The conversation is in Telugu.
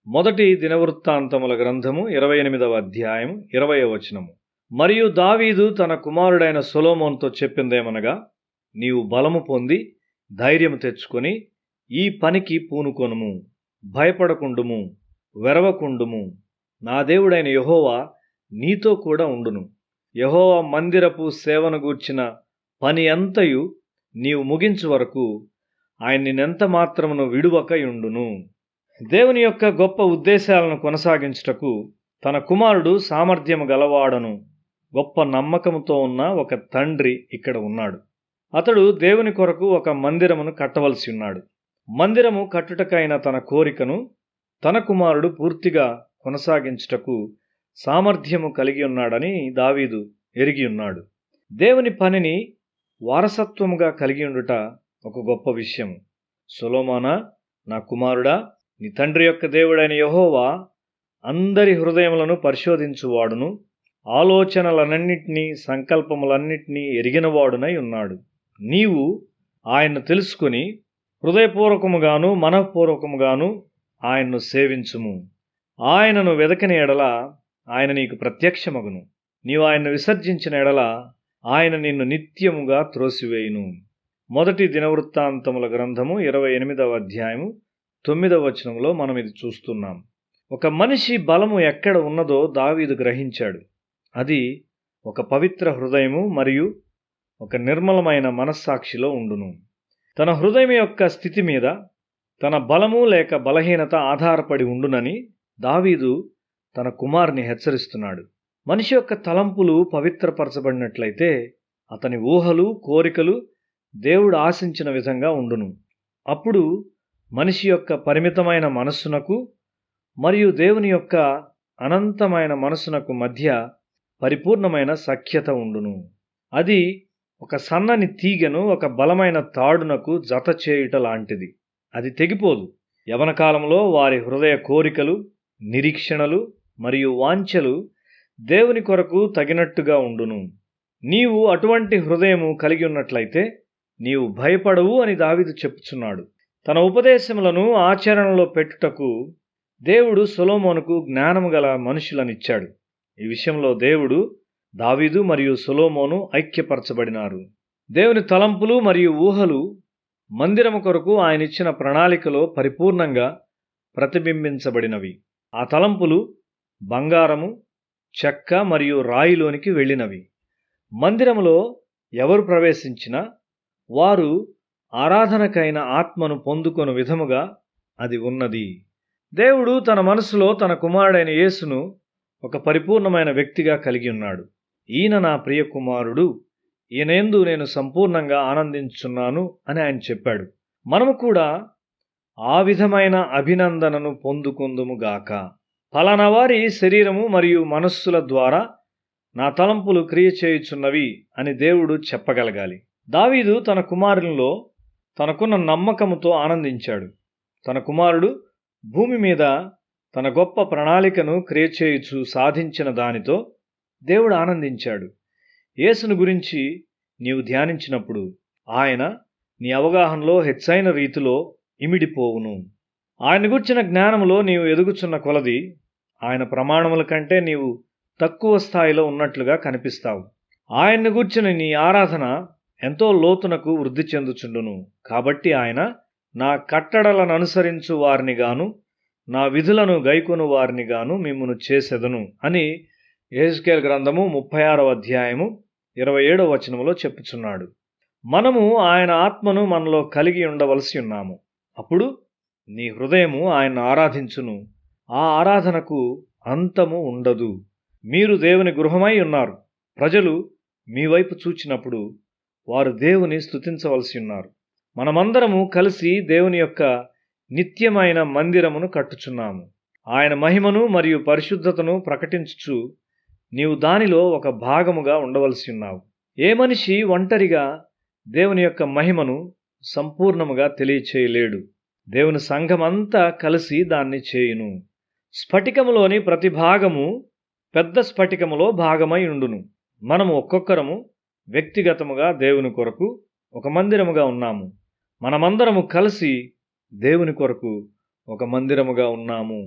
మొదటి దినవృత్తాంతముల గ్రంథము 28వ అధ్యాయము 20వ వచనము. మరియు దావీదు తన కుమారుడైన సొలొమోనుతో చెప్పిందేమనగా, నీవు బలము పొంది ధైర్యము తెచ్చుకొని ఈ పనికి పూనుకొనుము, భయపడకుండుము, వెరవకుండుము. నా దేవుడైన యెహోవా నీతో కూడా ఉండును. యెహోవా మందిరపు సేవను గూర్చిన పని అంతయు నీవు ముగించు వరకు ఆయన నిన్నెంత మాత్రమును విడువక యుండును. దేవుని యొక్క గొప్ప ఉద్దేశాలను కొనసాగించుటకు తన కుమారుడు సామర్థ్యము గలవాడను గొప్ప నమ్మకముతో ఉన్న ఒక తండ్రి ఇక్కడ ఉన్నాడు. అతడు దేవుని కొరకు ఒక మందిరమును కట్టవలసి ఉన్నాడు. మందిరము కట్టుటకైన తన కోరికను తన కుమారుడు పూర్తిగా కొనసాగించుటకు సామర్థ్యము కలిగి ఉన్నాడని దావీదు ఎరిగి ఉన్నాడు. దేవుని పనిని వారసత్వముగా కలిగి ఉండుట ఒక గొప్ప విషయం. సొలొమోనా, నా కుమారుడా, నీ తండ్రి యొక్క దేవుడైన యెహోవా అందరి హృదయములను పరిశోధించువాడును, ఆలోచనలన్నింటినీ సంకల్పములన్నింటినీ ఎరిగినవాడునై ఉన్నాడు. నీవు ఆయన్ను తెలుసుకొని హృదయపూర్వకముగాను మనఃపూర్వకముగాను ఆయన్ను సేవించుము. ఆయనను వెదకని ఎడల ఆయన నీకు ప్రత్యక్షమగును. నీవు ఆయన్ను విసర్జించిన ఎడల ఆయన నిన్ను నిత్యముగా త్రోసివేయును. మొదటి దినవృత్తాంతముల గ్రంథము 28వ అధ్యాయము 9వ వచనంలో మనం ఇది చూస్తున్నాం. ఒక మనిషి బలము ఎక్కడ ఉన్నదో దావీదు గ్రహించాడు. అది ఒక పవిత్ర హృదయము మరియు ఒక నిర్మలమైన మనస్సాక్షిలో ఉండును. తన హృదయం యొక్క స్థితి మీద తన బలము లేక బలహీనత ఆధారపడి ఉండునని దావీదు తన కుమారుని హెచ్చరిస్తున్నాడు. మనిషి యొక్క తలంపులు పవిత్రపరచబడినట్లయితే అతని ఊహలు, కోరికలు దేవుడు ఆశించిన విధంగా ఉండును. అప్పుడు మనిషి యొక్క పరిమితమైన మనస్సునకు మరియు దేవుని యొక్క అనంతమైన మనస్సునకు మధ్య పరిపూర్ణమైన సఖ్యత ఉండును. అది ఒక సన్నని తీగను ఒక బలమైన తాడునకు జత చేయుట లాంటిది. అది తెగిపోదు. యవన కాలంలో వారి హృదయ కోరికలు, నిరీక్షణలు మరియు వాంఛలు దేవుని కొరకు తగినట్టుగా ఉండును. నీవు అటువంటి హృదయము కలిగి ఉన్నట్లయితే నీవు భయపడవు అని దావీదు చెప్పుచున్నాడు. తన ఉపదేశములను ఆచరణలో పెట్టుటకు దేవుడు సొలొమోనుకు జ్ఞానము గల మనుషులనిచ్చాడు. ఈ విషయంలో దేవుడు, దావీదు మరియు సొలొమోను ఐక్యపరచబడినారు. దేవుని తలంపులు మరియు ఊహలు మందిరము కొరకు ఆయన ఇచ్చిన ప్రణాళికలో పరిపూర్ణంగా ప్రతిబింబించబడినవి. ఆ తలంపులు బంగారము, చెక్క మరియు రాయిలోనికి వెళ్ళినవి. మందిరములో ఎవరు ప్రవేశించినా వారు ఆరాధనకైన ఆత్మను పొందుకొను విధముగా అది ఉన్నది. దేవుడు తన మనసులో తన కుమారుడైన యేసును ఒక పరిపూర్ణమైన వ్యక్తిగా కలిగి ఉన్నాడు. ఈయన నా ప్రియ కుమారుడు, ఈయనందు నేను సంపూర్ణంగా ఆనందించున్నాను అని ఆయన చెప్పాడు. మనము కూడా ఆ విధమైన అభినందనను పొందుకుందుముగాక. ఫలానా వారి శరీరము మరియు మనస్సుల ద్వారా నా తలంపులు క్రియ చేయుచున్నవి అని దేవుడు చెప్పగలగాలి. దావీదు తన కుమారునిలో తనకున్న నమ్మకముతో ఆనందించాడు. తన కుమారుడు భూమి మీద తన గొప్ప ప్రణాళికను క్రియ చేయుచు సాధించిన దానితో దేవుడు ఆనందించాడు. యేసును గురించి నీవు ధ్యానించినప్పుడు ఆయన నీ అవగాహనలో హెచ్చైన రీతిలో ఇమిడిపోవును. ఆయన గుర్చిన జ్ఞానములో నీవు ఎదుగుచున్న కొలది ఆయన ప్రమాణముల కంటే నీవు తక్కువ స్థాయిలో ఉన్నట్లుగా కనిపిస్తావు. ఆయన్ను గూర్చిన నీ ఆరాధన ఎంతో లోతునకు వృద్ధి చెందుచుండును. కాబట్టి ఆయన, నా కట్టడలను అనుసరించు వారిని గాను నా విధులను గైకొను వారిని గాను మిమ్మును చేసెదను అని యెహెజ్కేలు గ్రంథము 36వ అధ్యాయము 27వ వచనములో చెప్పుచున్నాడు. మనము ఆయన ఆత్మను మనలో కలిగి ఉండవలసి ఉన్నాము. అప్పుడు నీ హృదయము ఆయన్ను ఆరాధించును. ఆ ఆరాధనకు అంతము ఉండదు. మీరు దేవుని గృహమై ఉన్నారు. ప్రజలు మీ వైపు చూచినప్పుడు వారు దేవుని స్తుతించవలసి ఉన్నారు. మనమందరము కలిసి దేవుని యొక్క నిత్యమైన మందిరమును కట్టుచున్నాము. ఆయన మహిమను మరియు పరిశుద్ధతను ప్రకటించుచు నీవు దానిలో ఒక భాగముగా ఉండవలసి ఉన్నావు. ఏ మనిషి ఒంటరిగా దేవుని యొక్క మహిమను సంపూర్ణముగా తెలియచేయలేడు. దేవుని సంఘమంతా కలిసి దాన్ని చేయును. స్ఫటికములోని ప్రతి భాగము పెద్ద స్ఫటికములో భాగమై ఉండును. మనము ఒక్కొక్కరము వ్యక్తిగతముగా దేవుని కొరకు ఒక మందిరముగా ఉన్నాము. మనమందరము కలిసి దేవుని కొరకు ఒక మందిరముగా ఉన్నాము.